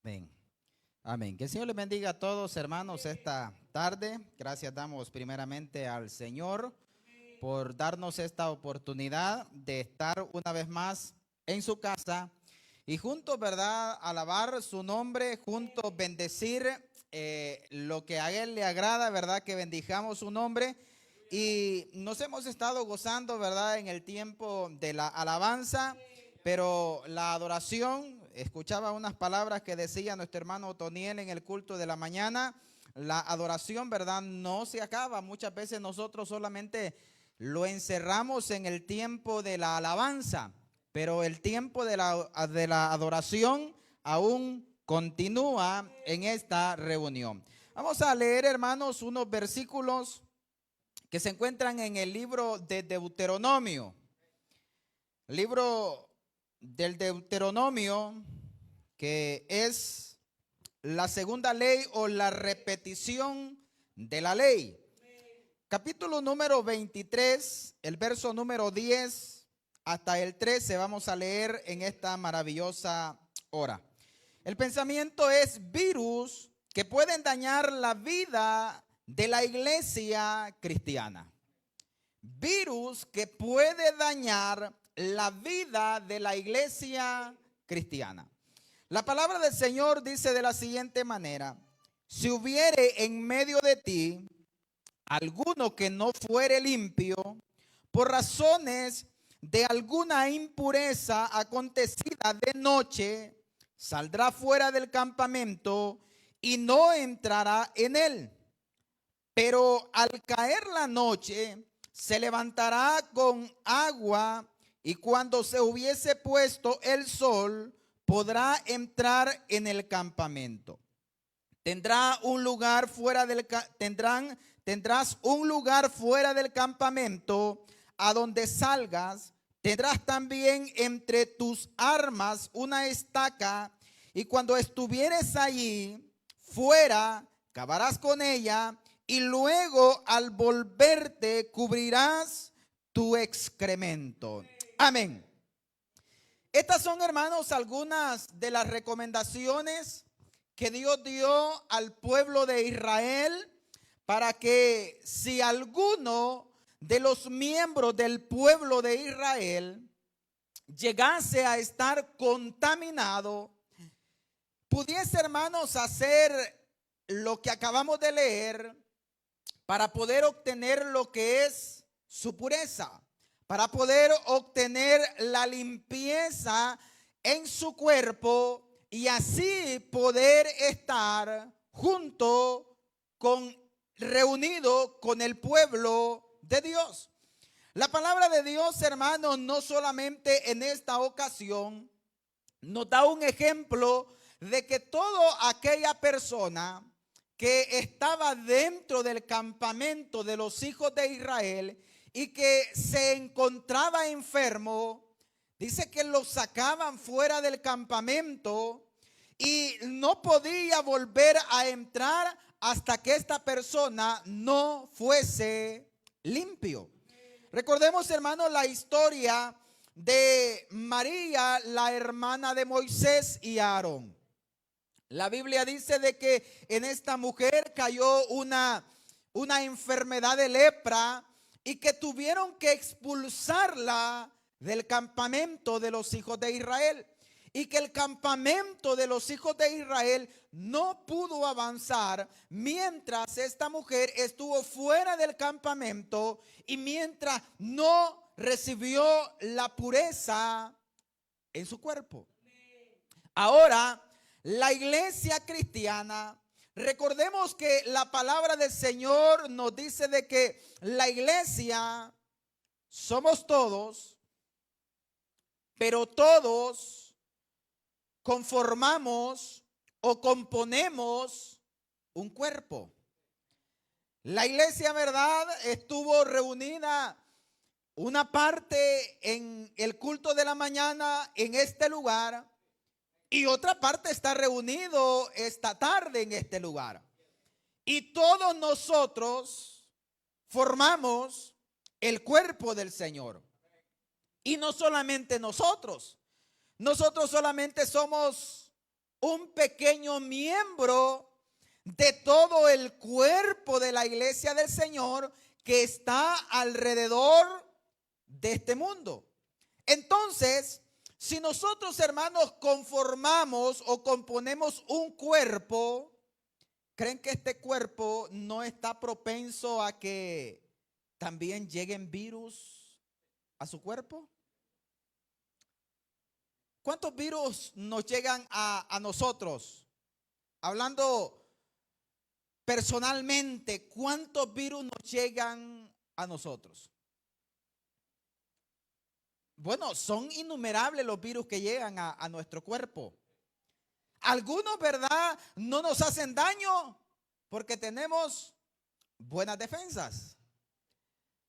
Amén. Amén. Que el Señor les bendiga a todos, hermanos, esta tarde. Gracias damos primeramente al Señor por darnos esta oportunidad de estar una vez más en su casa y juntos, ¿verdad? Alabar su nombre, juntos bendecir lo que a Él le agrada, ¿verdad? Que bendijamos su nombre. Y nos hemos estado gozando, ¿verdad? En el tiempo de la alabanza, pero la adoración, escuchaba unas palabras que decía nuestro hermano Otoniel en el culto de la mañana. La adoración, ¿verdad? No se acaba. Muchas veces nosotros solamente lo encerramos en el tiempo de la alabanza, pero el tiempo de la adoración aún continúa en esta reunión. Vamos a leer, hermanos, unos versículos que se encuentran en el libro de Deuteronomio. Libro del Deuteronomio, que es la segunda ley o la repetición de la ley. Capítulo número 23, el verso número 10 hasta el 13 vamos a leer en esta maravillosa hora. El pensamiento es virus que pueden dañar la vida de la iglesia cristiana. Virus que puede dañar la vida de la iglesia cristiana. La palabra del Señor dice de la siguiente manera: si hubiere en medio de ti alguno que no fuere limpio, por razones de alguna impureza acontecida de noche, saldrá fuera del campamento y no entrará en él. Pero al caer la noche, se levantará con agua y cuando se hubiese puesto el sol, podrá entrar en el campamento. Tendrás un lugar fuera del campamento a donde salgas. Tendrás también entre tus armas una estaca y cuando estuvieres allí fuera, cavarás con ella y luego al volverte cubrirás tu excremento. Amén. Estas son, hermanos, algunas de las recomendaciones que Dios dio al pueblo de Israel para que si alguno de los miembros del pueblo de Israel llegase a estar contaminado, pudiese, hermanos, hacer lo que acabamos de leer para poder obtener lo que es su pureza, para poder obtener la limpieza en su cuerpo y así poder estar reunido con el pueblo de Dios. La palabra de Dios, hermanos, no solamente en esta ocasión nos da un ejemplo de que toda aquella persona que estaba dentro del campamento de los hijos de Israel y que se encontraba enfermo, dice que lo sacaban fuera del campamento y no podía volver a entrar hasta que esta persona no fuese limpio. Recordemos, hermanos, la historia de María, la hermana de Moisés y Aarón. La Biblia dice de que en esta mujer cayó una enfermedad de lepra y que tuvieron que expulsarla del campamento de los hijos de Israel. Y que el campamento de los hijos de Israel no pudo avanzar mientras esta mujer estuvo fuera del campamento y mientras no recibió la pureza en su cuerpo. Ahora, la iglesia cristiana, recordemos que la palabra del Señor nos dice de que la iglesia somos todos, pero todos conformamos o componemos un cuerpo. La iglesia, ¿verdad?, estuvo reunida una parte en el culto de la mañana en este lugar y otra parte está reunido esta tarde en este lugar. Y todos nosotros formamos el cuerpo del Señor. Y no solamente nosotros solamente somos un pequeño miembro de todo el cuerpo de la iglesia del Señor que está alrededor de este mundo. Entonces, si nosotros, hermanos, conformamos o componemos un cuerpo, ¿creen que este cuerpo no está propenso a que también lleguen virus a su cuerpo? ¿Cuántos virus nos llegan a nosotros? Hablando personalmente, ¿cuántos virus nos llegan a nosotros? Bueno, son innumerables los virus que llegan a nuestro cuerpo. Algunos, ¿verdad?, no nos hacen daño porque tenemos buenas defensas.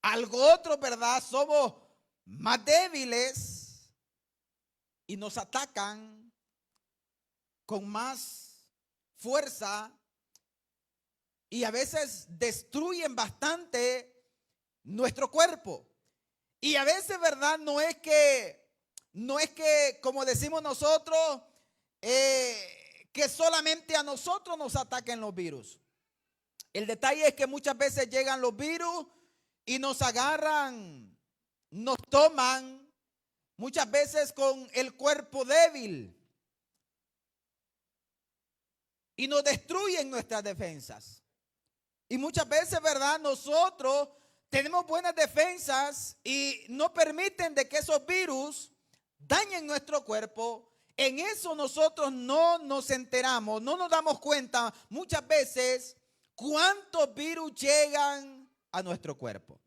Algo otro, ¿verdad?, somos más débiles y nos atacan con más fuerza y a veces destruyen bastante nuestro cuerpo. Y a veces, ¿verdad?, no es que como decimos nosotros, que solamente a nosotros nos ataquen los virus. El detalle es que muchas veces llegan los virus y nos agarran, nos toman, muchas veces con el cuerpo débil y nos destruyen nuestras defensas. Y muchas veces, ¿verdad?, nosotros tenemos buenas defensas y no permiten de que esos virus dañen nuestro cuerpo. En eso nosotros no nos enteramos, no nos damos cuenta muchas veces cuántos virus llegan a nuestro cuerpo.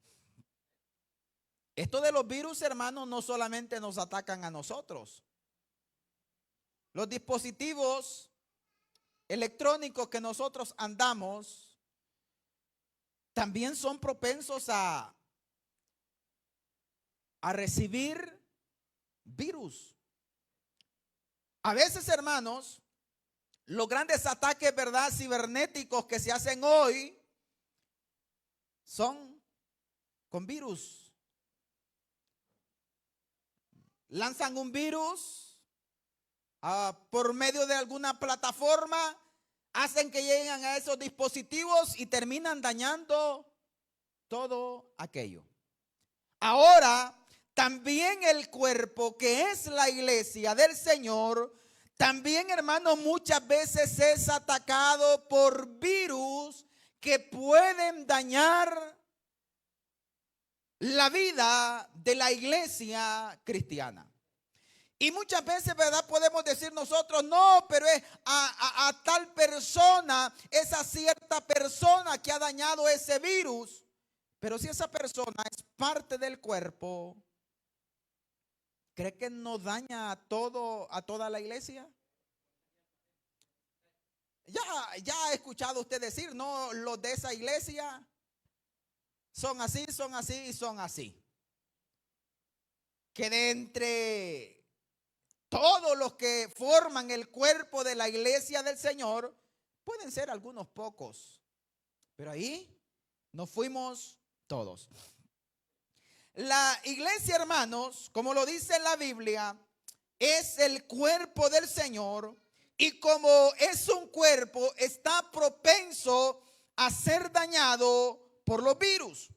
Esto de los virus, hermanos, no solamente nos atacan a nosotros. Los dispositivos electrónicos que nosotros andamos también son propensos a recibir virus. A veces, hermanos, los grandes ataques, ¿verdad?, cibernéticos que se hacen hoy son con virus. Lanzan un virus por medio de alguna plataforma, hacen que lleguen a esos dispositivos y terminan dañando todo aquello. Ahora, también el cuerpo, que es la iglesia del Señor, también, hermanos, muchas veces es atacado por virus que pueden dañar la vida de la iglesia cristiana. Y muchas veces, ¿verdad?, podemos decir nosotros, no, pero es a tal persona, esa cierta persona que ha dañado ese virus. Pero si esa persona es parte del cuerpo, ¿cree que no daña a toda la iglesia? Ya ha escuchado usted decir, no, los de esa iglesia son así y son así. Que de entre todos los que forman el cuerpo de la iglesia del Señor, pueden ser algunos pocos, pero ahí nos fuimos todos. La iglesia, hermanos, como lo dice la Biblia, es el cuerpo del Señor, y como es un cuerpo, está propenso a ser dañado por los virus.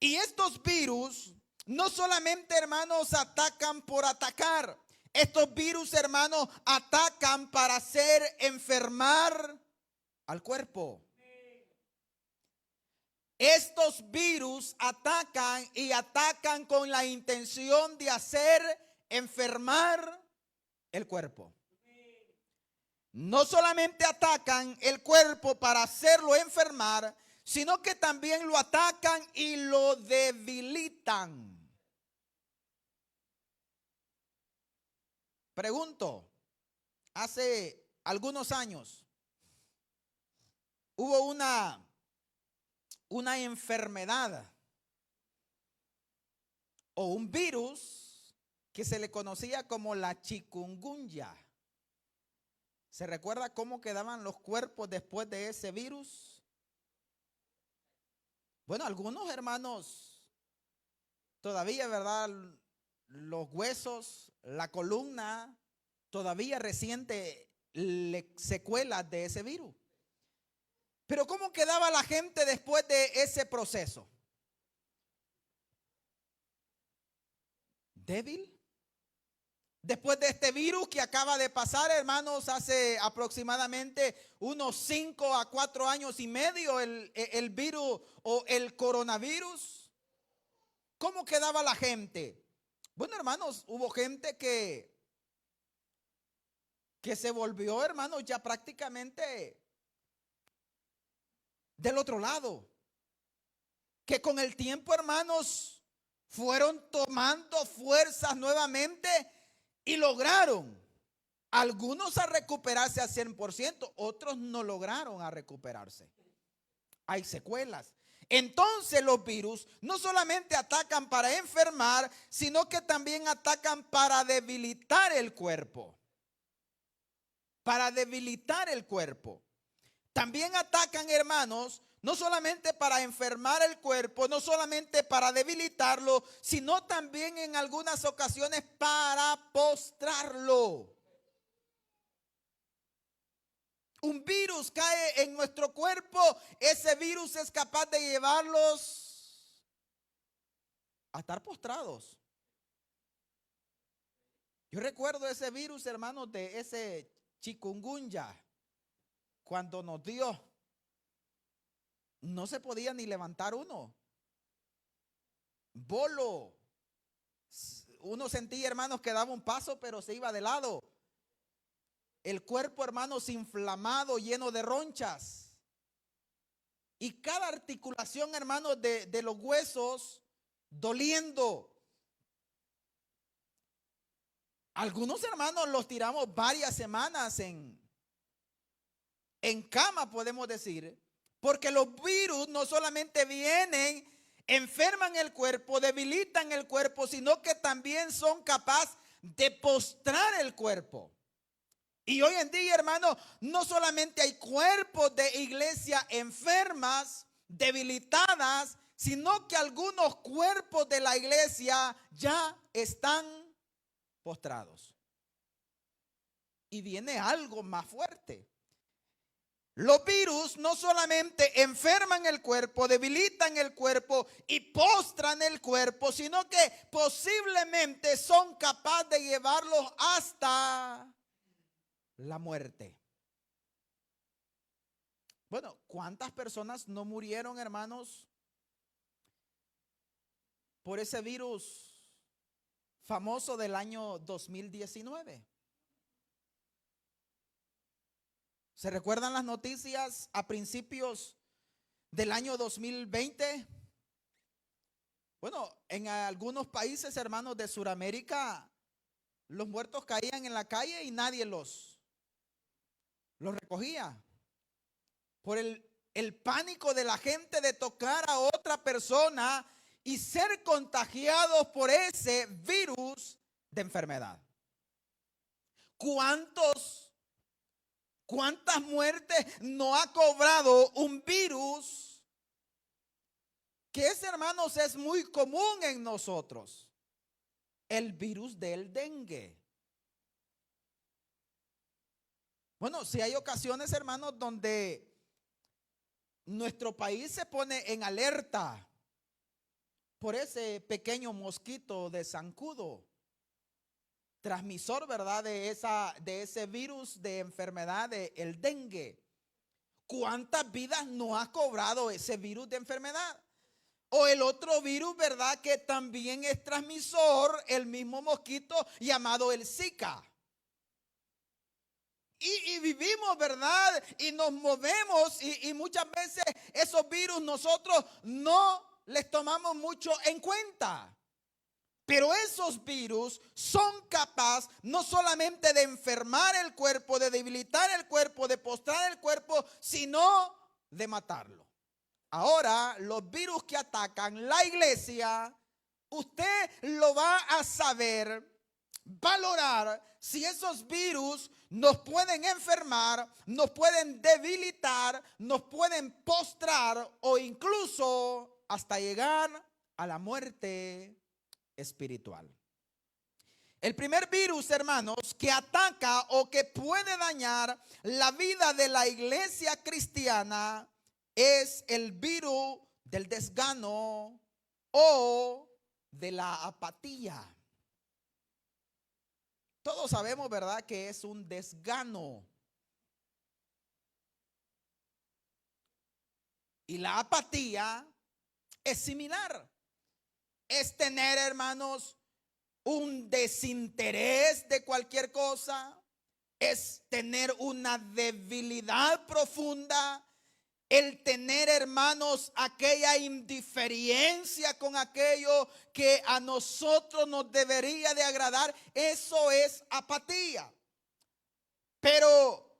Y estos virus no solamente, hermanos, atacan por atacar. Estos virus, hermanos, atacan para hacer enfermar al cuerpo. Estos virus atacan y atacan con la intención de hacer enfermar el cuerpo. No solamente atacan el cuerpo para hacerlo enfermar, sino que también lo atacan y lo debilitan. Pregunto, hace algunos años hubo una enfermedad o un virus que se le conocía como la chikungunya. ¿Se recuerda cómo quedaban los cuerpos después de ese virus? Bueno, algunos hermanos todavía, ¿verdad?, los huesos, la columna, todavía resiente secuelas de ese virus. Pero ¿cómo quedaba la gente después de ese proceso? Débil. Después de este virus que acaba de pasar, hermanos, hace aproximadamente unos 5 a 4 años y medio, el virus o el coronavirus. ¿Cómo quedaba la gente? Bueno, hermanos, hubo gente que se volvió, hermanos, ya prácticamente del otro lado. Que con el tiempo, hermanos, fueron tomando fuerzas nuevamente y lograron algunos a recuperarse al 100%, otros no lograron a recuperarse. Hay secuelas. Entonces los virus no solamente atacan para enfermar, sino que también atacan para debilitar el cuerpo. Para debilitar el cuerpo. También atacan, hermanos, no solamente para enfermar el cuerpo, no solamente para debilitarlo, sino también en algunas ocasiones para postrarlo. Un virus cae en nuestro cuerpo, ese virus es capaz de llevarlos a estar postrados. Yo recuerdo ese virus, hermanos, de ese chikungunya, cuando nos dio, no se podía ni levantar uno. Bolo. Uno sentía, hermanos, que daba un paso, pero se iba de lado. El cuerpo, hermanos, inflamado, lleno de ronchas. Y cada articulación, hermanos, de los huesos doliendo. Algunos hermanos los tiramos varias semanas en cama, podemos decir. Porque los virus no solamente vienen, enferman el cuerpo, debilitan el cuerpo, sino que también son capaces de postrar el cuerpo. Y hoy en día, hermano, no solamente hay cuerpos de iglesia enfermas, debilitadas, sino que algunos cuerpos de la iglesia ya están postrados. Y viene algo más fuerte. Los virus no solamente enferman el cuerpo, debilitan el cuerpo y postran el cuerpo, sino que posiblemente son capaces de llevarlos hasta la muerte. Bueno, ¿cuántas personas no murieron, hermanos, por ese virus famoso del año 2019? ¿Se recuerdan las noticias a principios del año 2020? Bueno, en algunos países, hermanos, de Sudamérica, los muertos caían en la calle y nadie los recogía. Por el pánico de la gente de tocar a otra persona y ser contagiados por ese virus de enfermedad. ¿Cuántas muertes no ha cobrado un virus que ese, hermanos, es muy común en nosotros? El virus del dengue. Bueno, si hay ocasiones, hermanos, donde nuestro país se pone en alerta por ese pequeño mosquito de zancudo, transmisor, ¿verdad?, de ese virus de enfermedad el dengue. ¿Cuántas vidas no ha cobrado ese virus de enfermedad? O el otro virus, ¿verdad?, que también es transmisor, el mismo mosquito llamado el Zika. Y vivimos, ¿verdad? Y nos movemos y muchas veces esos virus nosotros no les tomamos mucho en cuenta. Pero esos virus son capaces no solamente de enfermar el cuerpo, de debilitar el cuerpo, de postrar el cuerpo, sino de matarlo. Ahora, los virus que atacan la iglesia, usted lo va a saber valorar si esos virus nos pueden enfermar, nos pueden debilitar, nos pueden postrar o incluso hasta llegar a la muerte espiritual. El primer virus, hermanos, que ataca o que puede dañar la vida de la iglesia cristiana es el virus del desgano o de la apatía. Todos sabemos, ¿verdad?, que es un desgano. Y la apatía es similar. Es tener, hermanos, un desinterés de cualquier cosa. Es tener una debilidad profunda. El tener, hermanos, aquella indiferencia con aquello que a nosotros nos debería de agradar. Eso es apatía. Pero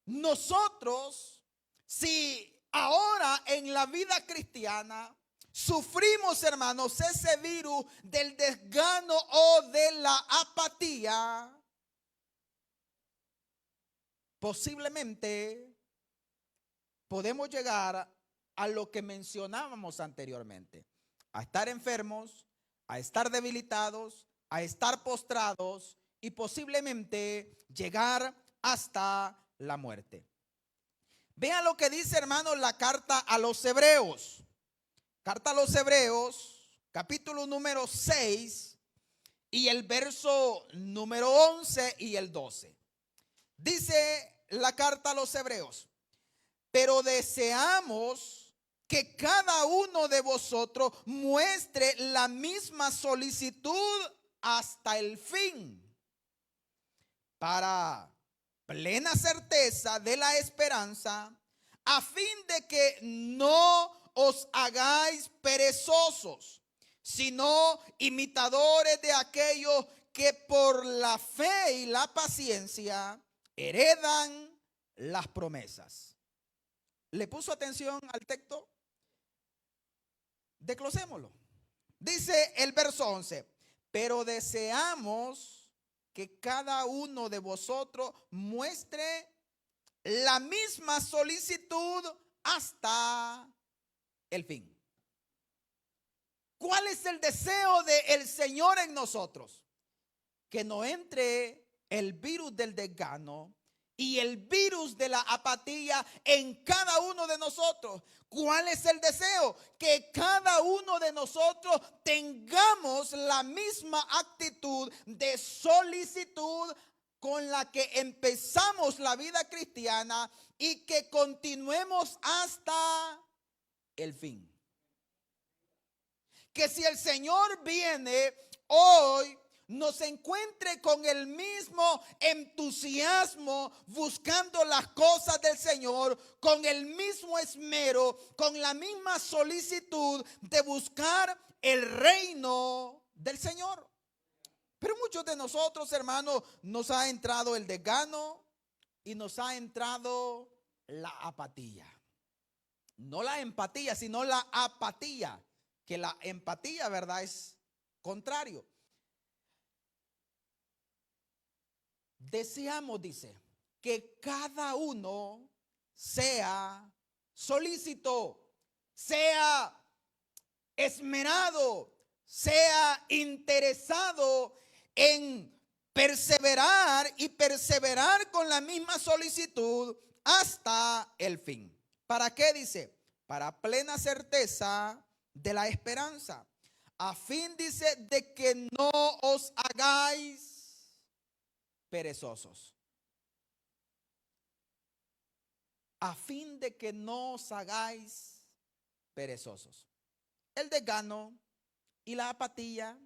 nosotros, si ahora en la vida cristiana sufrimos, hermanos, ese virus del desgano o de la apatía, posiblemente podemos llegar a lo que mencionábamos anteriormente: a estar enfermos, a estar debilitados, a estar postrados y posiblemente llegar hasta la muerte. Vean lo que dice, hermanos, la carta a los Hebreos. Carta a los Hebreos, capítulo número 6 y el verso número 11 y el 12. Dice la carta a los Hebreos: pero deseamos que cada uno de vosotros muestre la misma solicitud hasta el fin, para plena certeza de la esperanza, a fin de que no os hagáis perezosos, sino imitadores de aquellos que por la fe y la paciencia heredan las promesas. ¿Le puso atención al texto? Desglosémoslo. Dice el verso 11: pero deseamos que cada uno de vosotros muestre la misma solicitud hasta el fin. ¿Cuál es el deseo del Señor en nosotros? Que no entre el virus del desgano y el virus de la apatía en cada uno de nosotros. ¿Cuál es el deseo? Que cada uno de nosotros tengamos la misma actitud de solicitud con la que empezamos la vida cristiana y que continuemos hasta el fin. Que si el Señor viene hoy, nos encuentre con el mismo entusiasmo buscando las cosas del Señor, con el mismo esmero, con la misma solicitud de buscar el reino del Señor. Pero muchos de nosotros, hermanos, nos ha entrado el desgano y nos ha entrado la apatía. No la empatía, sino la apatía, que la empatía, ¿verdad?, es contrario. Deseamos, dice, que cada uno sea solícito, sea esmerado, sea interesado en perseverar y perseverar con la misma solicitud hasta el fin. ¿Para qué? Dice, para plena certeza de la esperanza, a fin, dice, de que no os hagáis perezosos. A fin de que no os hagáis perezosos. El desgano y la apatía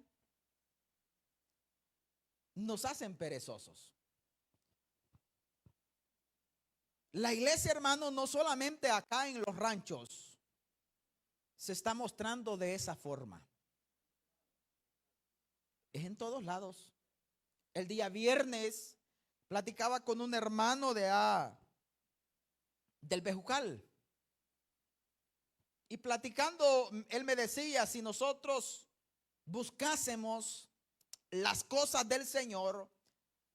nos hacen perezosos. La iglesia, hermano, no solamente acá en los ranchos se está mostrando de esa forma. Es en todos lados. El día viernes platicaba con un hermano del Bejucal. Y platicando, él me decía, si nosotros buscásemos las cosas del Señor,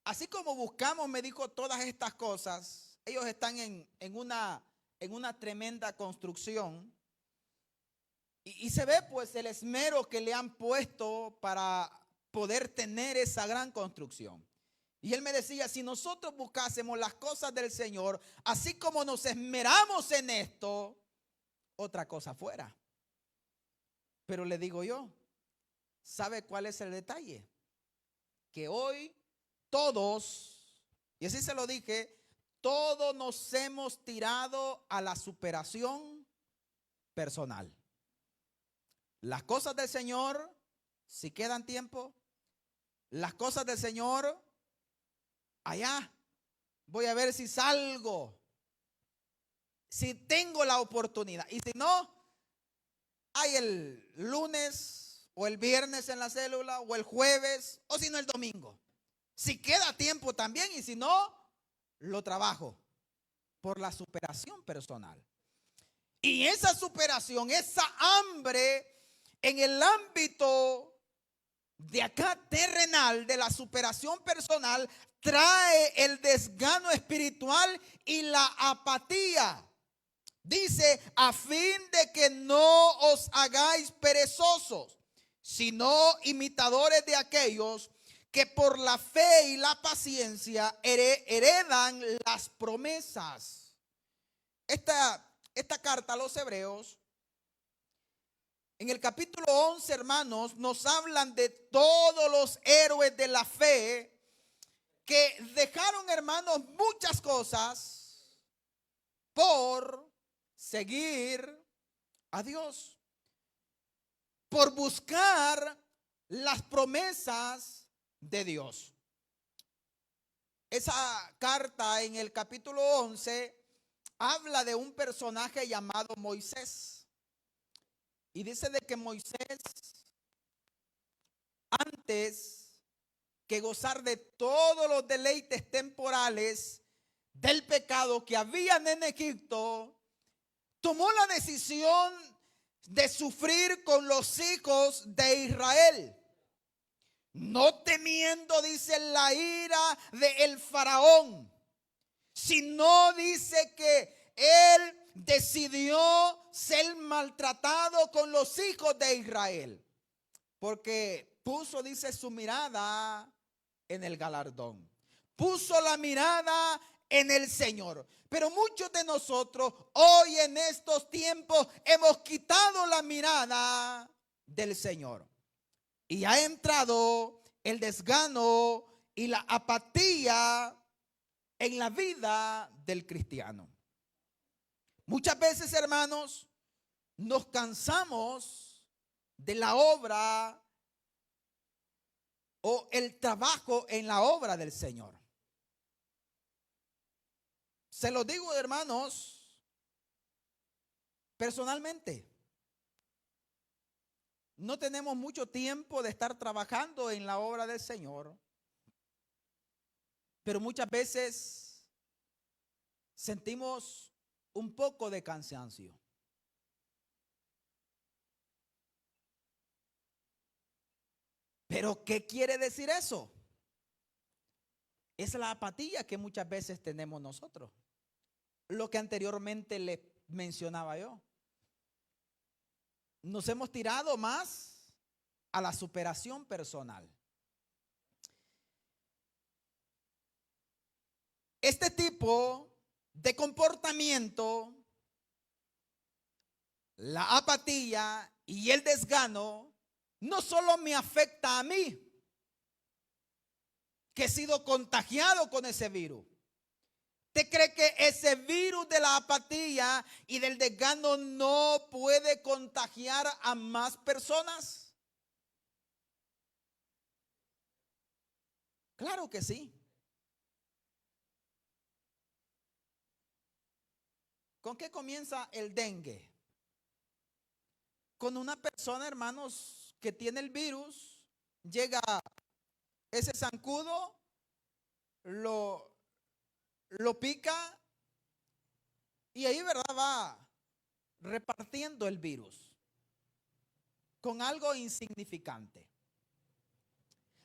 así como buscamos, me dijo, todas estas cosas, ellos están en una tremenda construcción. Y se ve pues el esmero que le han puesto para poder tener esa gran construcción. Y él me decía, si nosotros buscásemos las cosas del Señor, así como nos esmeramos en esto, otra cosa fuera. Pero le digo yo, ¿sabe cuál es el detalle? Que hoy todos, y así se lo dije, todos nos hemos tirado a la superación personal. Las cosas del Señor, si quedan tiempo, las cosas del Señor, allá voy a ver si salgo, si tengo la oportunidad. Y si no, hay el lunes o el viernes en la célula o el jueves o si no el domingo. Si queda tiempo también y si no, lo trabajo por la superación personal. Y esa superación, esa hambre en el ámbito de acá terrenal, de la superación personal, trae el desgano espiritual y la apatía. Dice, a fin de que no os hagáis perezosos, sino imitadores de aquellos que por la fe y la paciencia heredan las promesas. Esta carta a los hebreos, en el capítulo 11, hermanos, nos hablan de todos los héroes de la fe que dejaron, hermanos, muchas cosas por seguir a Dios, por buscar las promesas de Dios. Esa carta en el capítulo 11 habla de un personaje llamado Moisés. Y dice de que Moisés, antes que gozar de todos los deleites temporales del pecado que habían en Egipto, tomó la decisión de sufrir con los hijos de Israel, no temiendo, dice, la ira del faraón, sino dice que él decidió ser maltratado con los hijos de Israel, porque puso, dice, su mirada en el galardón, puso la mirada en el Señor. Pero muchos de nosotros hoy en estos tiempos hemos quitado la mirada del Señor y ha entrado el desgano y la apatía en la vida del cristiano. Muchas veces, hermanos, nos cansamos de la obra o el trabajo en la obra del Señor. Se lo digo, hermanos, personalmente. No tenemos mucho tiempo de estar trabajando en la obra del Señor, pero muchas veces sentimos un poco de cansancio. ¿Pero qué quiere decir eso? Es la apatía que muchas veces tenemos nosotros. Lo que anteriormente le mencionaba yo. Nos hemos tirado más a la superación personal. Este tipo de comportamiento, la apatía y el desgano, no solo me afecta a mí, que he sido contagiado con ese virus. ¿Usted cree que ese virus de la apatía y del desgano no puede contagiar a más personas? Claro que sí. ¿Con qué comienza el dengue? Con una persona, hermanos, que tiene el virus, llega ese zancudo, lo pica y ahí, ¿verdad?, va repartiendo el virus con algo insignificante.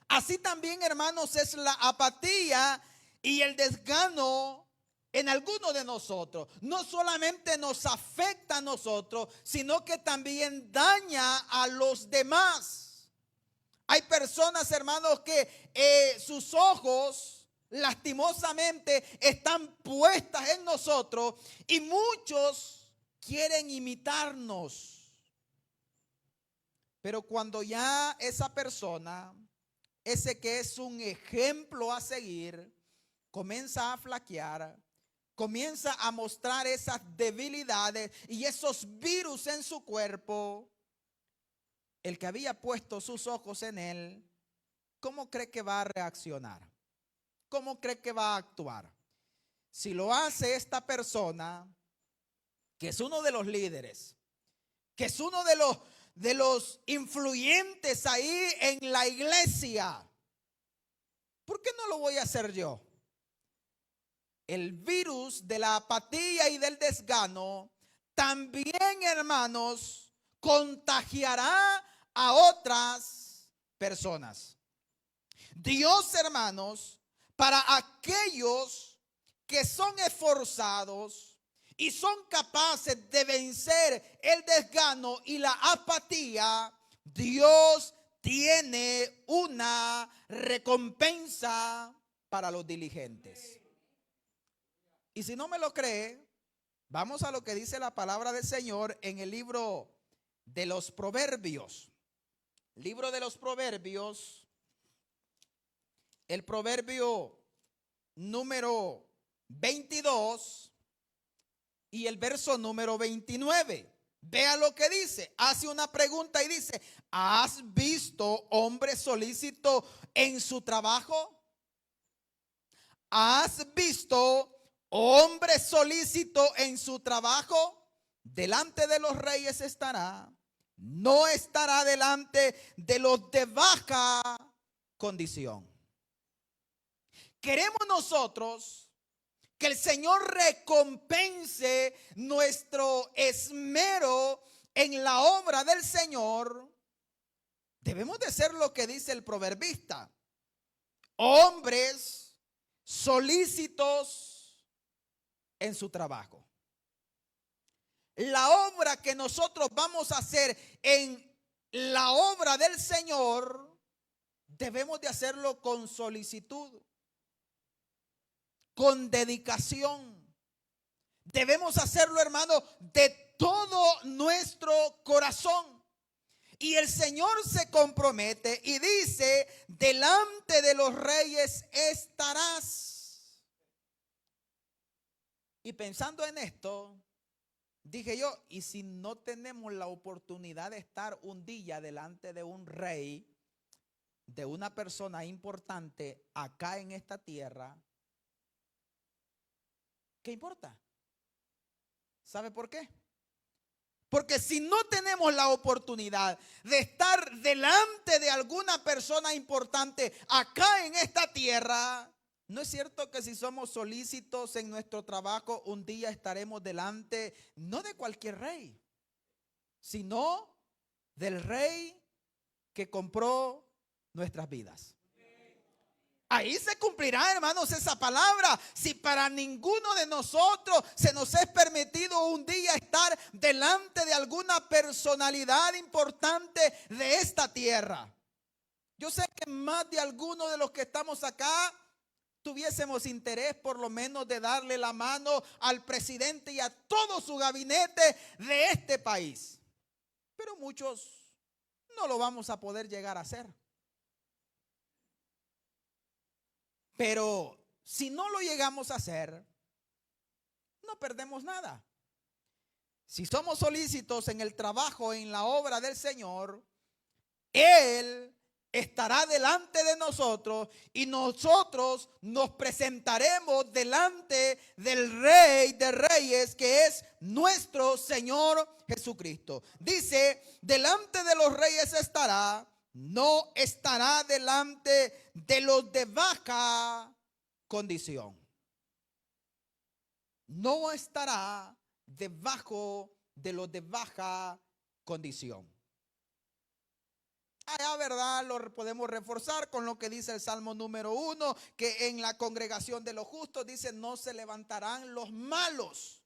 Así también, hermanos, es la apatía y el desgano en algunos de nosotros. No solamente nos afecta a nosotros, sino que también daña a los demás. Hay personas, hermanos, que sus ojos lastimosamente están puestas en nosotros y muchos quieren imitarnos. Pero cuando ya esa persona, ese que es un ejemplo a seguir, comienza a flaquear, comienza a mostrar esas debilidades y esos virus en su cuerpo, el que había puesto sus ojos en él, ¿cómo cree que va a reaccionar? ¿Cómo cree que va a actuar? Si lo hace esta persona, que es uno de los líderes, que es uno de los influyentes ahí en la iglesia, ¿por qué no lo voy a hacer yo? El virus de la apatía y del desgano también, hermanos, contagiará a otras personas. Dios, hermanos, para aquellos que son esforzados y son capaces de vencer el desgano y la apatía, Dios tiene una recompensa para los diligentes. Y si no me lo cree, vamos a lo que dice la palabra del Señor en el libro de los Proverbios. Libro de los Proverbios, el proverbio número 22 y el verso número 29. Vea lo que dice. Hace una pregunta y dice: ¿has visto hombre solícito en su trabajo? ¿Has visto hombre solícito en su trabajo? Delante de los reyes estará, no estará delante de los de baja condición. Queremos nosotros que el Señor recompense nuestro esmero en la obra del Señor. Debemos de ser lo que dice el proverbista: hombres solícitos en su trabajo. La obra que nosotros vamos a hacer en la obra del Señor, debemos de hacerlo con solicitud, con dedicación. Debemos hacerlo, hermano, de todo nuestro corazón. Y el Señor se compromete y dice: delante de los reyes estarás. Y pensando en esto, dije yo: ¿y si no tenemos la oportunidad de estar un día delante de un rey, de una persona importante acá en esta tierra? ¿Qué importa? ¿Sabe por qué? Porque si no tenemos la oportunidad de estar delante de alguna persona importante acá en esta tierra, ¿no es cierto que si somos solícitos en nuestro trabajo, un día estaremos delante no de cualquier rey, sino del rey que compró nuestras vidas? Ahí se cumplirá, hermanos, esa palabra. Si para ninguno de nosotros se nos es permitido un día estar delante de alguna personalidad importante de esta tierra. Yo sé que más de alguno de los que estamos acá tuviésemos interés por lo menos de darle la mano al presidente y a todo su gabinete de este país. Pero muchos no lo vamos a poder llegar a hacer. Pero si no lo llegamos a hacer, no perdemos nada. Si somos solícitos en el trabajo, en la obra del Señor, Él estará delante de nosotros y nosotros nos presentaremos delante del Rey de Reyes, que es nuestro Señor Jesucristo. Dice: delante de los reyes estará, no estará delante de los de baja condición. No estará debajo de los de baja condición. Allá, ¿verdad? Lo podemos reforzar con lo que dice el Salmo número 1, que en la congregación de los justos dice: no se levantarán los malos.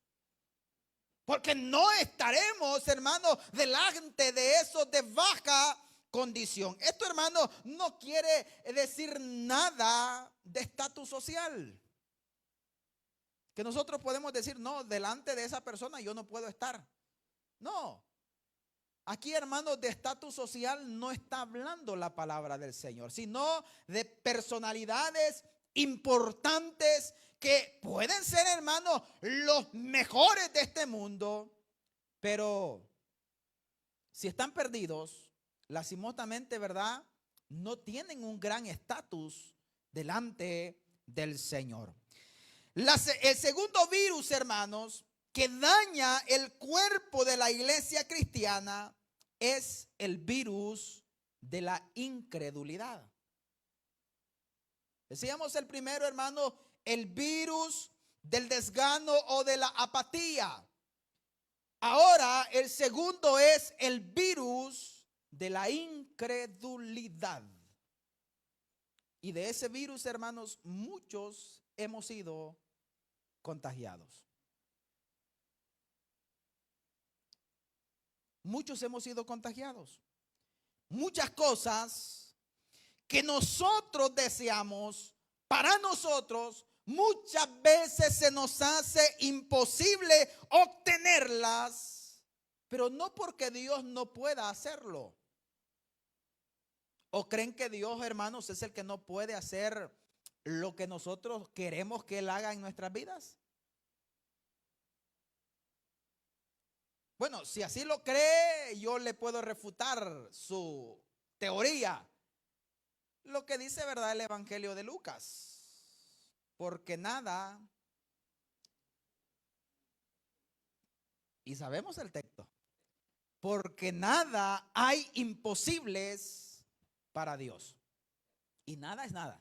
Porque no estaremos, hermanos, delante de esos de baja condición. Esto, hermano, no quiere decir nada de estatus social. Que nosotros podemos decir, no, delante de esa persona yo no puedo estar. No. Aquí, hermanos, de estatus social no está hablando la palabra del Señor, sino de personalidades importantes que pueden ser, hermanos, los mejores de este mundo, pero si están perdidos, lastimosamente, ¿verdad? No tienen un gran estatus delante del Señor. El segundo virus, hermanos, que daña el cuerpo de la iglesia cristiana es el virus de la incredulidad. Decíamos el primero, hermano, el virus del desgano o de la apatía. Ahora el segundo es el virus de la incredulidad. Y de ese virus, hermanos, muchos hemos sido contagiados. Muchos hemos sido contagiados. Muchas cosas que nosotros deseamos para nosotros, muchas veces se nos hace imposible obtenerlas, pero no porque Dios no pueda hacerlo. ¿O creen que Dios, hermanos, es el que no puede hacer lo que nosotros queremos que Él haga en nuestras vidas? Bueno, si así lo cree, yo le puedo refutar su teoría. Lo que dice, ¿verdad?, el Evangelio de Lucas. Porque nada, y sabemos el texto, porque nada hay imposibles para Dios. Y nada es nada.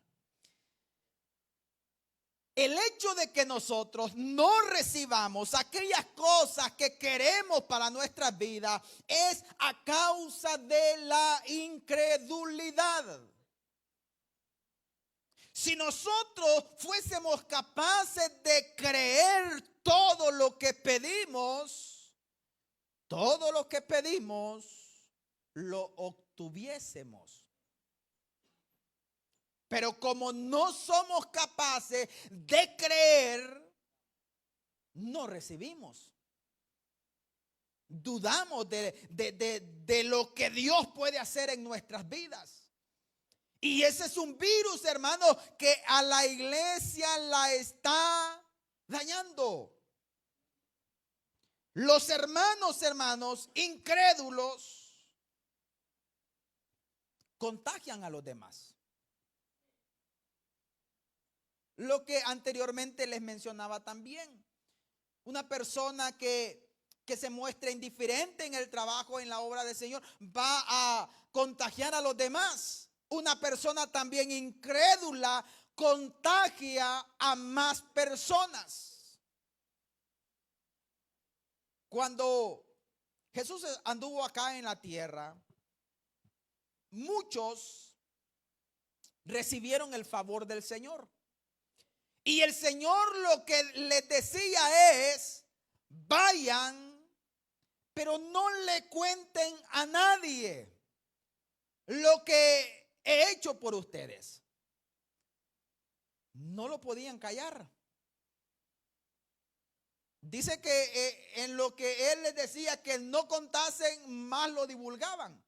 El hecho de que nosotros no recibamos aquellas cosas que queremos para nuestras vidas es a causa de la incredulidad. Si nosotros fuésemos capaces de creer todo lo que pedimos, lo obtuviésemos. Pero como no somos capaces de creer, no recibimos. Dudamos de lo que Dios puede hacer en nuestras vidas. Y ese es un virus, hermano, que a la iglesia la está dañando. Los hermanos incrédulos contagian a los demás. Lo que anteriormente les mencionaba también. Una persona que se muestra indiferente en el trabajo, en la obra del Señor, va a contagiar a los demás. Una persona también incrédula contagia a más personas. Cuando Jesús anduvo acá en la tierra, muchos recibieron el favor del Señor. Y el Señor lo que les decía es, vayan, pero no le cuenten a nadie lo que he hecho por ustedes. No lo podían callar. Dice que en lo que Él les decía que no contasen, más lo divulgaban.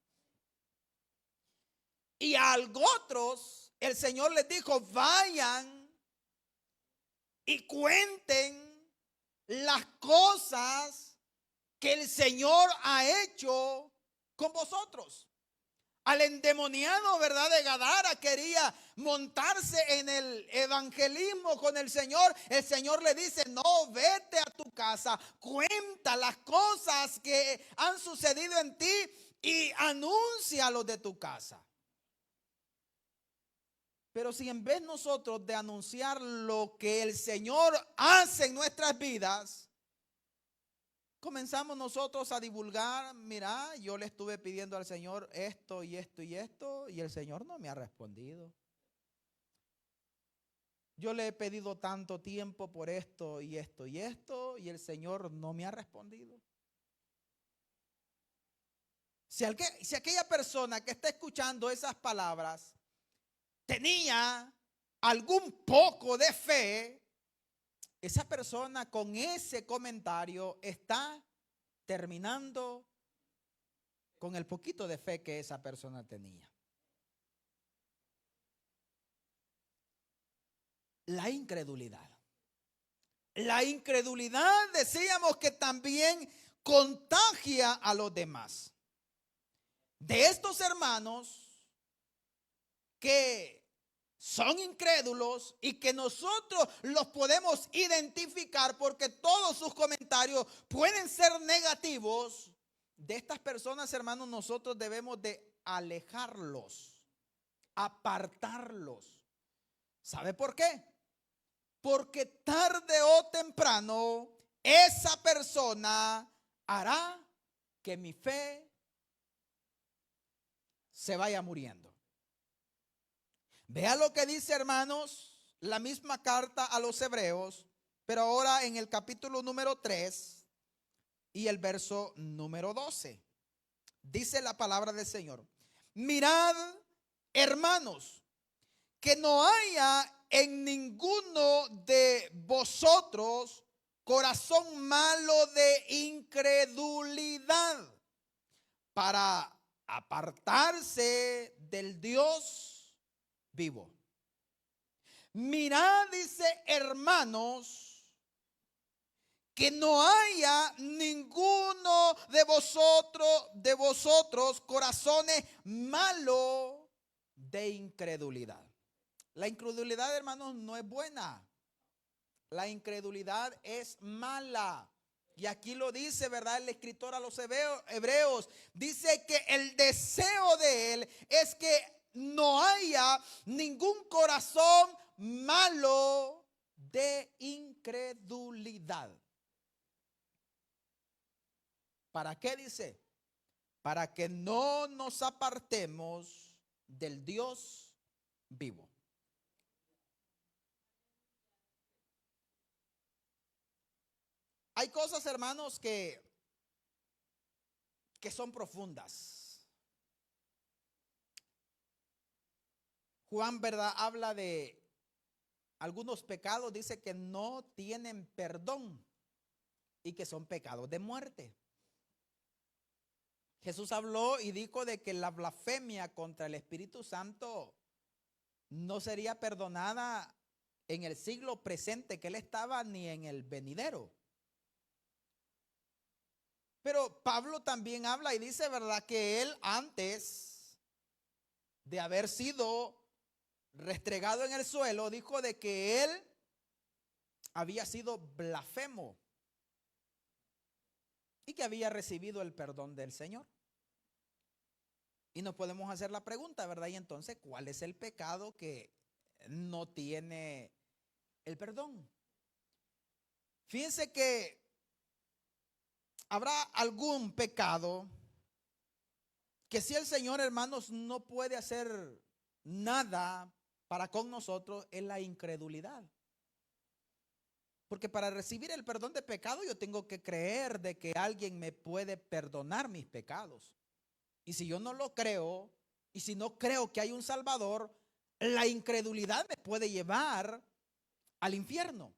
Y a otros, el Señor les dijo, vayan y cuenten las cosas que el Señor ha hecho con vosotros. Al endemoniado, ¿verdad?, de Gadara quería montarse en el evangelismo con el Señor. El Señor le dice, no, vete a tu casa, cuenta las cosas que han sucedido en ti y anúncialos de tu casa. Pero si en vez nosotros de anunciar lo que el Señor hace en nuestras vidas, comenzamos nosotros a divulgar, mira, yo le estuve pidiendo al Señor esto y esto y esto, y el Señor no me ha respondido. Yo le he pedido tanto tiempo por esto y esto y esto, y el Señor no me ha respondido. Si aquella persona que está escuchando esas palabras tenía algún poco de fe, esa persona con ese comentario está terminando con el poquito de fe que esa persona tenía. La incredulidad. La incredulidad, decíamos que también contagia a los demás. De estos hermanos que son incrédulos y que nosotros los podemos identificar porque todos sus comentarios pueden ser negativos, de estas personas, hermanos, nosotros debemos de alejarlos, apartarlos. ¿Sabe por qué? Porque tarde o temprano esa persona hará que mi fe se vaya muriendo. Vea lo que dice, hermanos, la misma carta a los Hebreos, pero ahora en el capítulo número 3 y el verso número 12. Dice la palabra del Señor: mirad, hermanos, que no haya en ninguno de vosotros corazón malo de incredulidad, para apartarse del Dios vivo. Mirad, dice, hermanos, que no haya ninguno de vosotros corazones malos de incredulidad. La incredulidad, hermanos, no es buena. La incredulidad es mala. Y aquí lo dice, ¿verdad? El escritor a los hebreos dice que el deseo de él es que no haya ningún corazón malo de incredulidad. ¿Para qué dice? Para que no nos apartemos del Dios vivo. Hay cosas, hermanos, que son profundas. Juan, ¿verdad? Habla de algunos pecados, dice que no tienen perdón y que son pecados de muerte. Jesús habló y dijo de que la blasfemia contra el Espíritu Santo no sería perdonada en el siglo presente que él estaba, ni en el venidero. Pero Pablo también habla y dice, ¿verdad?, que él, antes de haber sido restregado en el suelo, dijo de que él había sido blasfemo y que había recibido el perdón del Señor. Y nos podemos hacer la pregunta, ¿verdad? Y entonces, ¿cuál es el pecado que no tiene el perdón? Fíjense que habrá algún pecado que si el Señor, hermanos, no puede hacer nada para con nosotros, es la incredulidad. Porque para recibir el perdón de pecado yo tengo que creer de que alguien me puede perdonar mis pecados. Y si yo no lo creo, y si no creo que hay un Salvador, la incredulidad me puede llevar al infierno.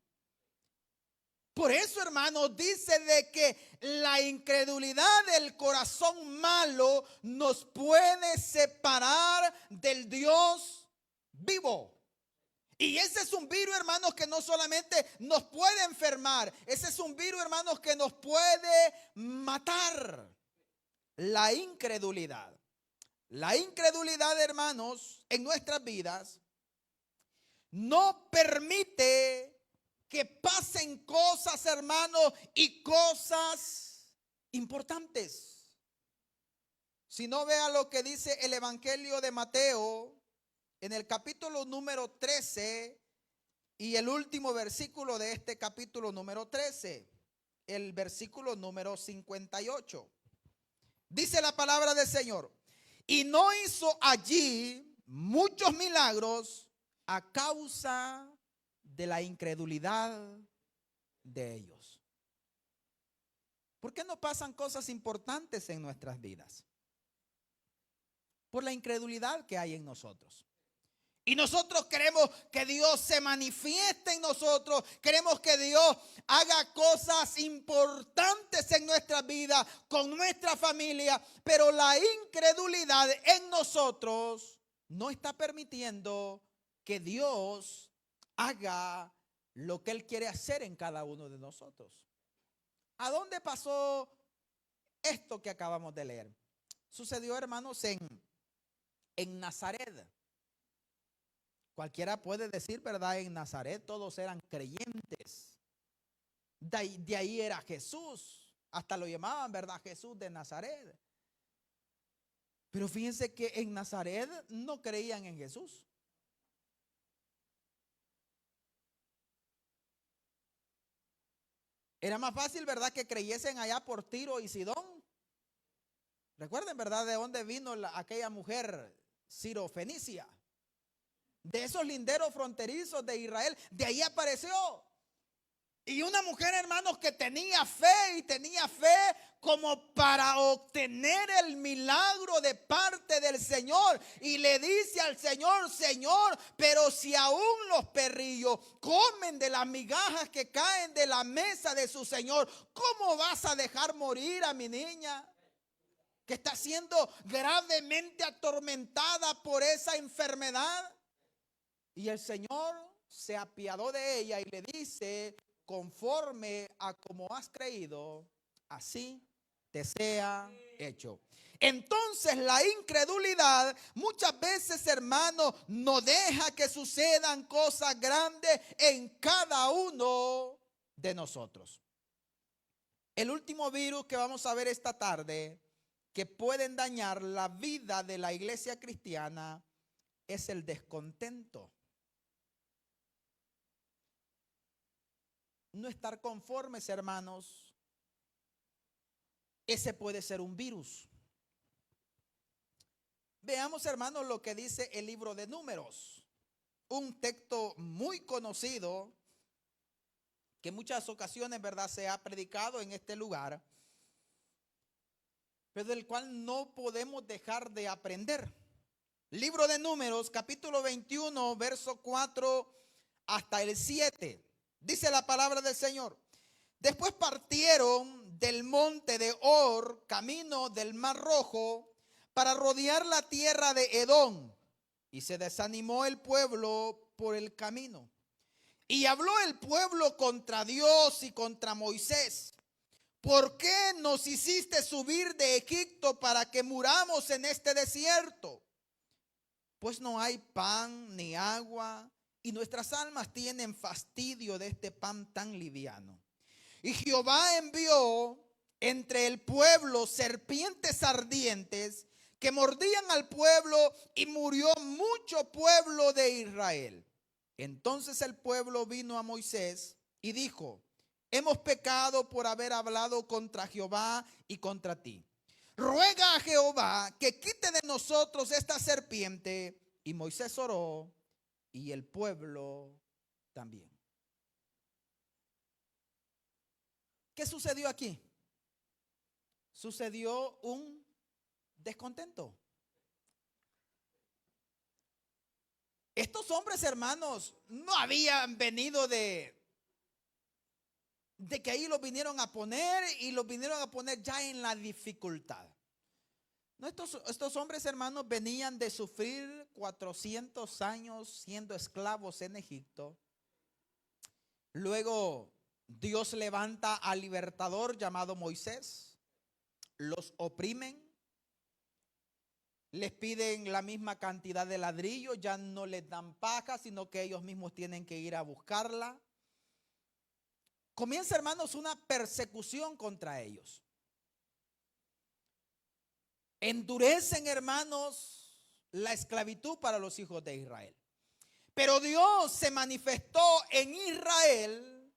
Por eso, hermanos, dice de que la incredulidad del corazón malo nos puede separar del Dios vivo. Y ese es un virus, hermanos, que no solamente nos puede enfermar, ese es un virus, hermanos, que nos puede matar. La incredulidad. La incredulidad, hermanos, en nuestras vidas no permite que pasen cosas, hermanos, y cosas importantes. Si no, vea lo que dice el Evangelio de Mateo en el capítulo número 13 y el último versículo de este capítulo número 13, el versículo número 58. Dice la palabra del Señor: y no hizo allí muchos milagros a causa de la incredulidad de ellos. ¿Por qué no pasan cosas importantes en nuestras vidas? por la incredulidad que hay en nosotros. Y nosotros queremos que Dios se manifieste en nosotros. Queremos que Dios haga cosas importantes en nuestra vida, con nuestra familia. Pero la incredulidad en nosotros no está permitiendo que Dios haga lo que Él quiere hacer en cada uno de nosotros. ¿A dónde pasó esto que acabamos de leer? Sucedió, hermanos, en Nazaret. Cualquiera puede decir, ¿verdad? En Nazaret todos eran creyentes. De ahí era Jesús. Hasta lo llamaban, ¿verdad? Jesús de Nazaret. Pero fíjense que en Nazaret no creían en Jesús. Era más fácil, ¿verdad? Que creyesen allá por Tiro y Sidón. Recuerden, ¿verdad? De dónde vino aquella mujer Sirofenicia. De esos linderos fronterizos de Israel, de ahí apareció. Y una mujer, hermanos, que tenía fe y tenía fe como para obtener el milagro de parte del Señor. Y le dice al Señor: Señor, pero si aún los perrillos comen de las migajas que caen de la mesa de su Señor, ¿cómo vas a dejar morir a mi niña, que está siendo gravemente atormentada por esa enfermedad? Y el Señor se apiadó de ella y le dice: conforme a como has creído, así te sea hecho. Entonces la incredulidad muchas veces, hermano, no deja que sucedan cosas grandes en cada uno de nosotros. El último virus que vamos a ver esta tarde, que pueden dañar la vida de la iglesia cristiana, es el descontento. No estar conformes, hermanos, ese puede ser un virus. Veamos, hermanos, lo que dice el libro de Números, un texto muy conocido que en muchas ocasiones, ¿verdad?, se ha predicado en este lugar, pero del cual no podemos dejar de aprender. Libro de Números, capítulo 21, verso 4 hasta el 7. Dice la palabra del Señor: después partieron del monte de Hor, camino del Mar Rojo, para rodear la tierra de Edom. Y se desanimó el pueblo por el camino. Y habló el pueblo contra Dios y contra Moisés: ¿por qué nos hiciste subir de Egipto para que muramos en este desierto? Pues no hay pan ni agua, y nuestras almas tienen fastidio de este pan tan liviano. Y Jehová envió entre el pueblo serpientes ardientes que mordían al pueblo, y murió mucho pueblo de Israel. Entonces el pueblo vino a Moisés y dijo: hemos pecado por haber hablado contra Jehová y contra ti. Ruega a Jehová que quite de nosotros esta serpiente. Y Moisés oró, y el pueblo también. ¿Qué sucedió aquí? Sucedió un descontento. Estos hombres, hermanos, no habían venido de que ahí los vinieron a poner, y los vinieron a poner ya en la dificultad. No, estos hombres, hermanos, venían de sufrir 400 años siendo esclavos en Egipto. Luego Dios levanta al libertador llamado Moisés. Los oprimen, les piden la misma cantidad de ladrillo, ya no les dan paja, sino que ellos mismos tienen que ir a buscarla. Comienza, hermanos, una persecución contra ellos. Endurecen, hermanos, la esclavitud para los hijos de Israel. Pero Dios se manifestó en Israel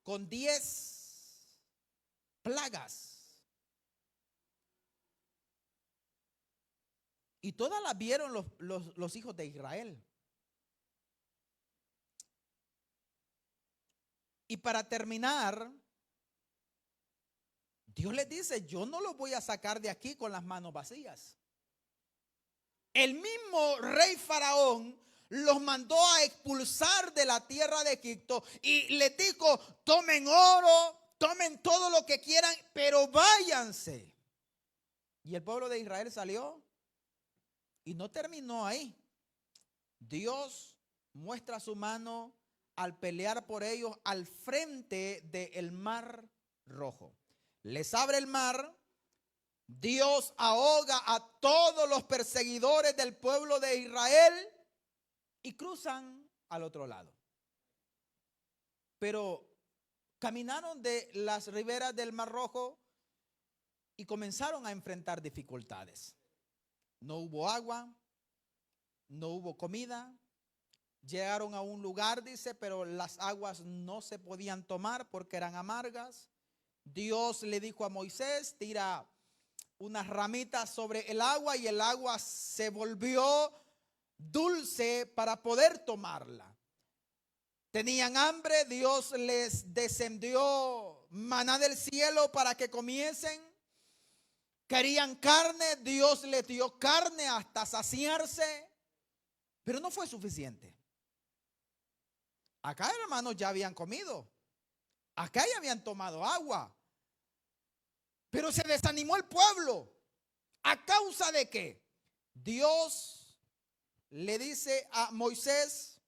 con 10 plagas. Y todas las vieron los hijos de Israel. Y para terminar, Dios les dice: yo no los voy a sacar de aquí con las manos vacías. el mismo rey Faraón los mandó a expulsar de la tierra de Egipto y les dijo: tomen oro, tomen todo lo que quieran, pero váyanse. Y el pueblo de Israel salió y no terminó ahí. Dios muestra su mano al pelear por ellos al frente del Mar Rojo. Les abre el mar. Dios ahoga a todos los perseguidores del pueblo de Israel y cruzan al otro lado. Pero caminaron de las riberas del Mar Rojo y comenzaron a enfrentar dificultades. No hubo agua, no hubo comida. Llegaron a un lugar, dice, pero las aguas no se podían tomar porque eran amargas. Dios le dijo a Moisés: tira unas ramitas sobre el agua, y el agua se volvió dulce para poder tomarla. Tenían hambre, Dios les descendió maná del cielo para que comiesen. Querían carne, Dios les dio carne hasta saciarse, pero no fue suficiente. Acá, hermanos, ya habían comido, acá ya habían tomado agua, pero se desanimó el pueblo. ¿A causa de qué? Dios le dice a Moisés: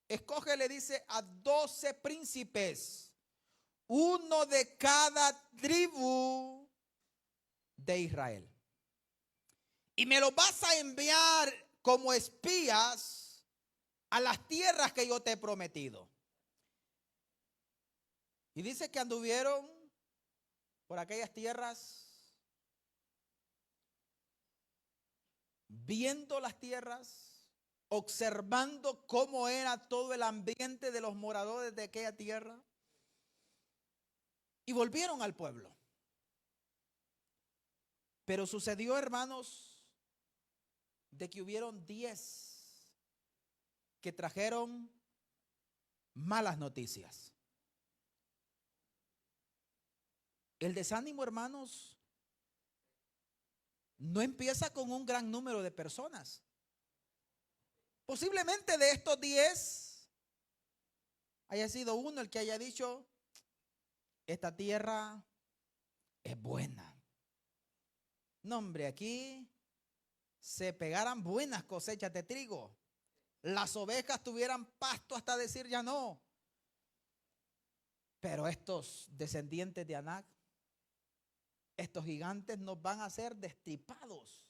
escoge, le dice, a 12 príncipes, uno de cada tribu de Israel, y me los vas a enviar como espías a las tierras que yo te he prometido. Y dice que anduvieron por aquellas tierras, viendo las tierras, observando cómo era todo el ambiente de los moradores de aquella tierra, y volvieron al pueblo. Pero sucedió, hermanos, de que hubieron 10 que trajeron malas noticias. El desánimo, hermanos, no empieza con un gran número de personas. Posiblemente de estos 10 haya sido uno el que haya dicho: esta tierra es buena. No, hombre, aquí se pegaran buenas cosechas de trigo. Las ovejas tuvieran pasto hasta decir ya no. Pero estos descendientes de Anac, estos gigantes, nos van a ser destripados.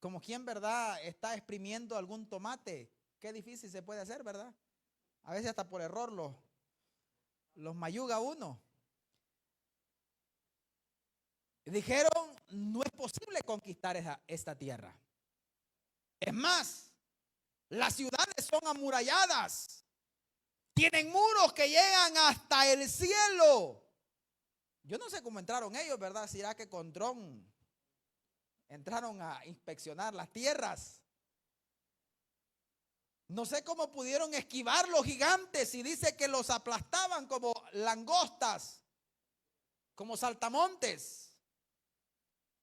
Como quien, ¿verdad?, está exprimiendo algún tomate. Qué difícil se puede hacer, ¿verdad? A veces hasta por error los mayuga uno. Dijeron: no es posible conquistar esta tierra. Es más, las ciudades son amuralladas. Tienen muros que llegan hasta el cielo. Yo no sé cómo entraron ellos, ¿verdad? Si era que con dron entraron a inspeccionar las tierras. No sé cómo pudieron esquivar los gigantes, y dice que los aplastaban como langostas, como saltamontes.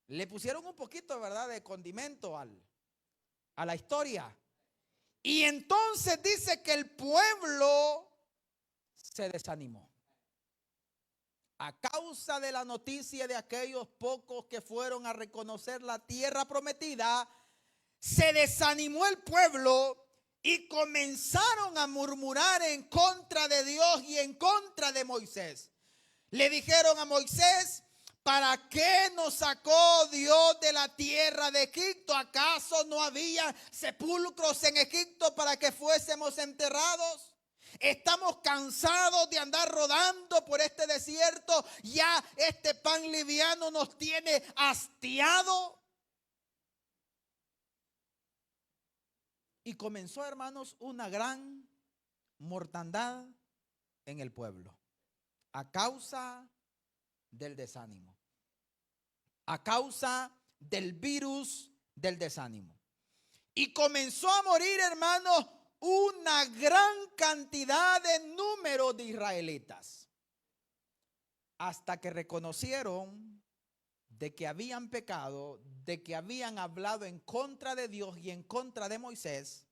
Le pusieron un poquito, ¿verdad?, de condimento a la historia. Y entonces dice que el pueblo se desanimó. A causa de la noticia de aquellos pocos que fueron a reconocer la tierra prometida, se desanimó el pueblo y comenzaron a murmurar en contra de Dios y en contra de Moisés. Le dijeron a Moisés: ¿para qué nos sacó Dios de la tierra de Egipto? ¿Acaso no había sepulcros en Egipto para que fuésemos enterrados? Estamos cansados de andar rodando por este desierto. Ya este pan liviano nos tiene hastiado. Y comenzó, hermanos, una gran mortandad en el pueblo a causa del desánimo, a causa del virus del desánimo. Y comenzó a morir, hermanos, una gran cantidad de número de israelitas, hasta que reconocieron de que habían pecado, de que habían hablado en contra de Dios y en contra de Moisés,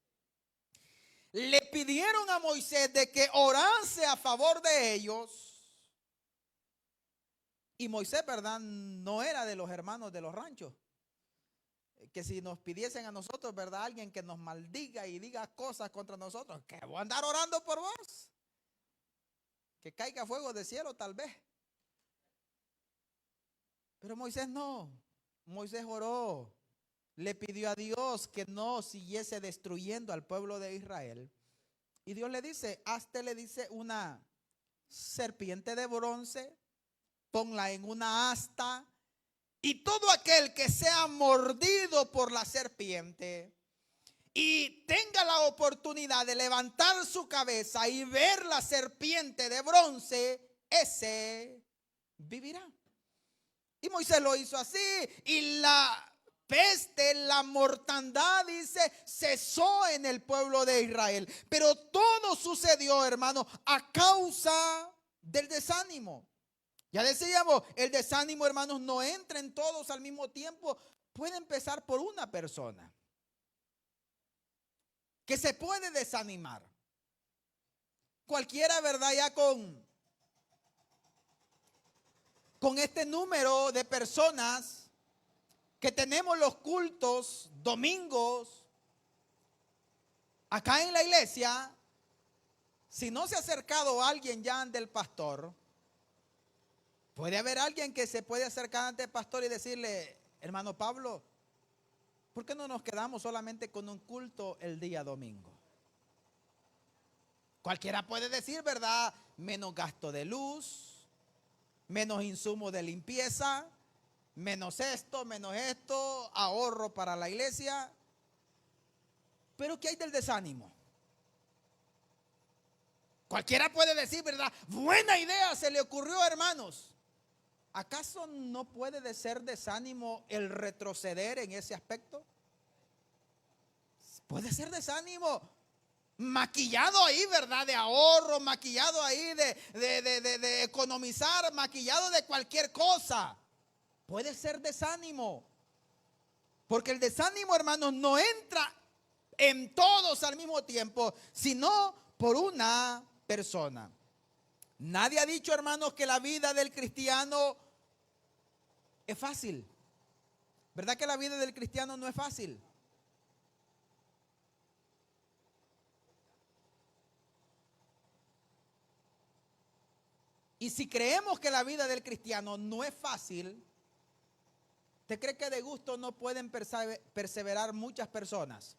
le pidieron a Moisés de que orase a favor de ellos. Y Moisés, ¿verdad?, no era de los hermanos de los ranchos, que si nos pidiesen a nosotros, ¿verdad?, alguien que nos maldiga y diga cosas contra nosotros, que voy a andar orando por vos, que caiga fuego del cielo tal vez. Pero Moisés no. Moisés oró, le pidió a Dios que no siguiese destruyendo al pueblo de Israel. Y Dios le dice, hazte, le dice, una serpiente de bronce, ponla en una asta, y todo aquel que sea mordido por la serpiente y tenga la oportunidad de levantar su cabeza y ver la serpiente de bronce, ese vivirá. Y Moisés lo hizo así, y la peste, la mortandad, dice, cesó en el pueblo de Israel. Pero todo sucedió, hermano, a causa del desánimo. Ya decíamos, el desánimo, hermanos, no entra en todos al mismo tiempo. Puede empezar por una persona que se puede desanimar. Cualquiera, ¿verdad?, ya con este número de personas que tenemos los cultos domingos acá en la iglesia, si no se ha acercado alguien ya ante el pastor, puede haber alguien que se puede acercar ante el pastor y decirle, hermano Pablo, ¿por qué no nos quedamos solamente con un culto el día domingo? Cualquiera puede decir, ¿verdad?, menos gasto de luz, menos insumo de limpieza, menos esto, ahorro para la iglesia. Pero ¿qué hay del desánimo? Cualquiera puede decir, ¿verdad?, buena idea se le ocurrió, hermanos. ¿Acaso no puede de ser desánimo el retroceder en ese aspecto? Puede ser desánimo maquillado ahí, ¿verdad?, de ahorro, maquillado ahí de economizar, maquillado de cualquier cosa. Puede ser desánimo. Porque el desánimo, hermanos, no entra en todos al mismo tiempo, sino por una persona. Nadie ha dicho, hermanos, que la vida del cristiano es fácil. ¿Verdad que la vida del cristiano no es fácil? Y si creemos que la vida del cristiano no es fácil, ¿usted cree que de gusto no pueden perseverar muchas personas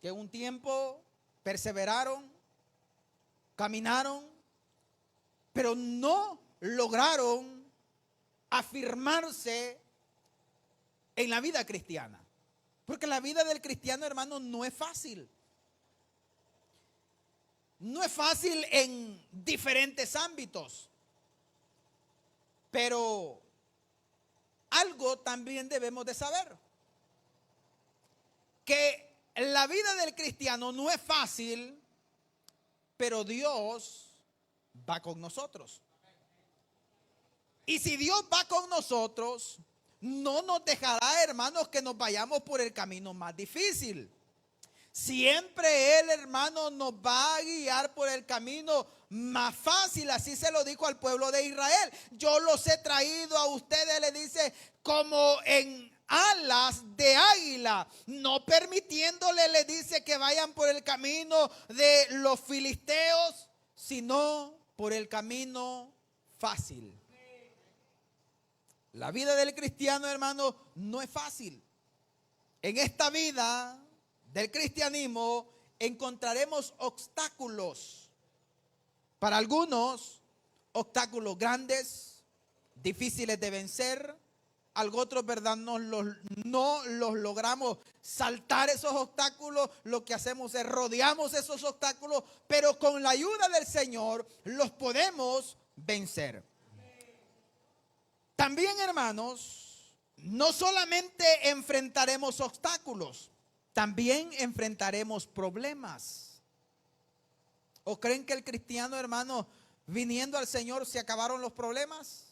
que un tiempo perseveraron, caminaron, pero no lograron afirmarse en la vida cristiana? Porque la vida del cristiano, hermano, no es fácil. No es fácil en diferentes ámbitos, pero algo también debemos de saber, que la vida del cristiano no es fácil, pero Dios va con nosotros. Y si Dios va con nosotros, no nos dejará, hermanos, que nos vayamos por el camino más difícil. Siempre Él, hermano, nos va a guiar por el camino más fácil. Así se lo dijo al pueblo de Israel. Yo los he traído a ustedes, le dice, como en alas de águila, no permitiéndole, le dice, que vayan por el camino de los filisteos, sino por el camino fácil. La vida del cristiano, hermano, no es fácil. En esta vida del cristianismo encontraremos obstáculos. Para algunos, obstáculos grandes, difíciles de vencer. Algo otros, ¿verdad?, no los logramos saltar esos obstáculos. Lo que hacemos es rodeamos esos obstáculos, pero con la ayuda del Señor los podemos vencer. También, hermanos, no solamente enfrentaremos obstáculos, también enfrentaremos problemas. ¿O creen que el cristiano, hermano, viniendo al Señor, se acabaron los problemas?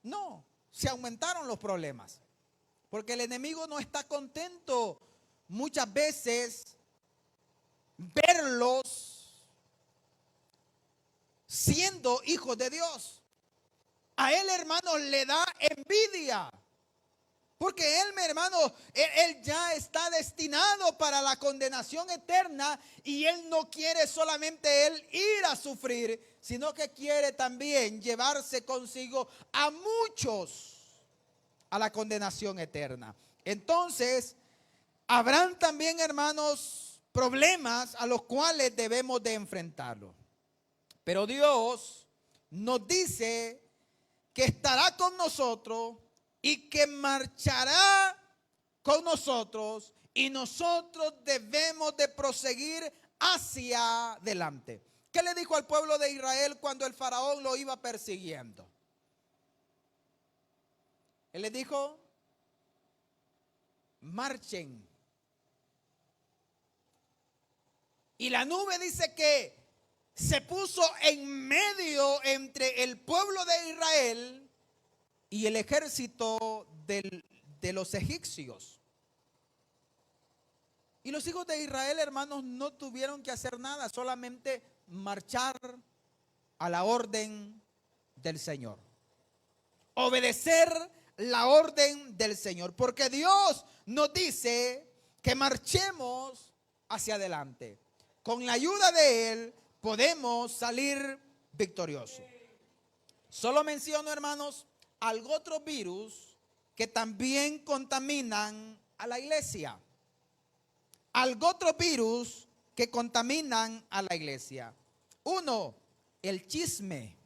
No, se aumentaron los problemas. Porque el enemigo no está contento muchas veces verlos siendo hijos de Dios. A él, hermanos, le da envidia. Porque él, mi hermano, él ya está destinado para la condenación eterna y él no quiere solamente él ir a sufrir, sino que quiere también llevarse consigo a muchos a la condenación eterna. Entonces, habrán también, hermanos, problemas a los cuales debemos de enfrentarlos. Pero Dios nos dice que estará con nosotros y que marchará con nosotros, y nosotros debemos de proseguir hacia adelante. ¿Qué le dijo al pueblo de Israel cuando el faraón lo iba persiguiendo? Él le dijo: marchen. Y la nube dice que se puso en medio entre el pueblo de Israel y el ejército de los egipcios. Y los hijos de Israel, hermanos, no tuvieron que hacer nada, solamente marchar a la orden del Señor. Obedecer la orden del Señor. Porque Dios nos dice que marchemos hacia adelante. Con la ayuda de Él podemos salir victoriosos. Solo menciono, hermanos, algo otro virus que también contaminan a la iglesia. Algo otro virus que contaminan a la iglesia. Uno, el chisme.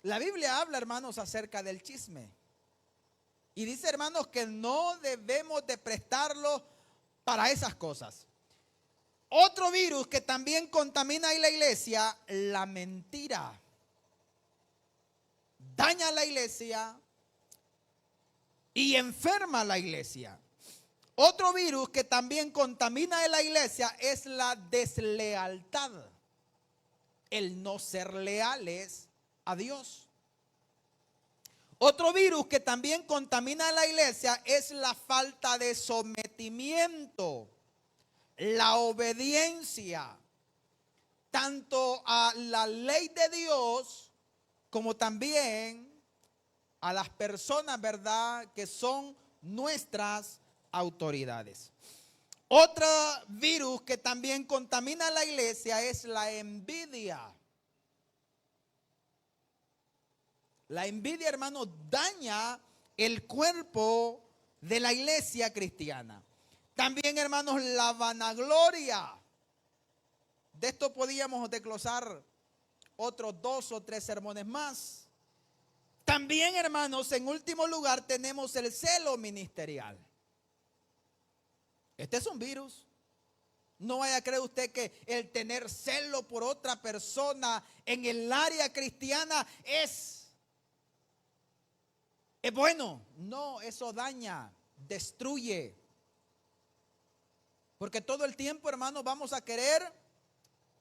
La Biblia habla, hermanos, acerca del chisme. Y dice, hermanos, que no debemos de prestarlo para esas cosas. Otro virus que también contamina a la iglesia, la mentira. Daña a la iglesia y enferma a la iglesia. Otro virus que también contamina a la iglesia es la deslealtad. El no ser leales a Dios. Otro virus que también contamina a la iglesia es la falta de sometimiento, la obediencia, tanto a la ley de Dios como también a las personas, ¿verdad?, que son nuestras autoridades. Otro virus que también contamina a la iglesia es la envidia. La envidia, hermano, daña el cuerpo de la iglesia cristiana. También, hermanos, la vanagloria. De esto podíamos desglosar otros 2 o 3 sermones más. También, hermanos, en último lugar tenemos el celo ministerial. Este es un virus. No vaya a creer usted que el tener celo por otra persona en el área cristiana es bueno. No, eso daña, destruye. Porque todo el tiempo, hermanos, vamos a querer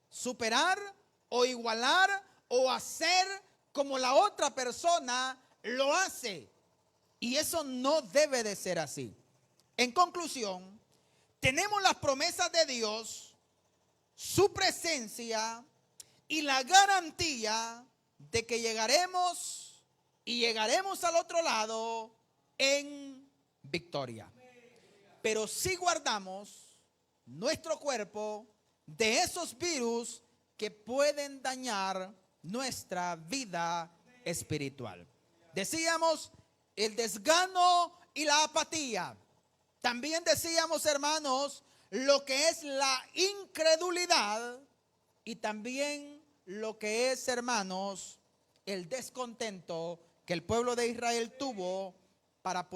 superar o igualar o hacer como la otra persona lo hace. Y eso no debe de ser así. En conclusión, tenemos las promesas de Dios, su presencia y la garantía de que llegaremos y llegaremos al otro lado en victoria. Pero si guardamos nuestro cuerpo de esos virus que pueden dañar nuestra vida espiritual. Decíamos el desgano y la apatía. También decíamos, hermanos, lo que es la incredulidad y también lo que es, hermanos, el descontento que el pueblo de Israel tuvo para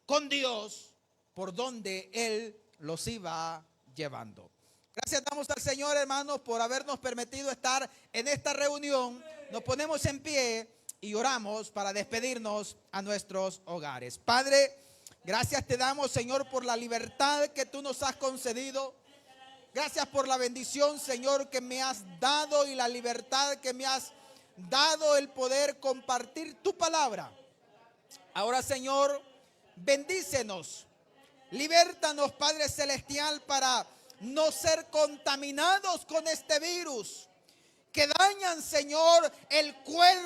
con Dios por donde Él los iba llevando. Gracias damos al Señor, hermanos, por habernos permitido estar en esta reunión. Nos ponemos en pie y oramos para despedirnos a nuestros hogares. Padre, gracias te damos, Señor, por la libertad que tú nos has concedido. Gracias por la bendición, Señor, que me has dado y la libertad que me has dado el poder compartir tu palabra. Ahora, Señor, bendícenos, libértanos, Padre Celestial, para no ser contaminados con este virus que dañan, Señor, el cuerpo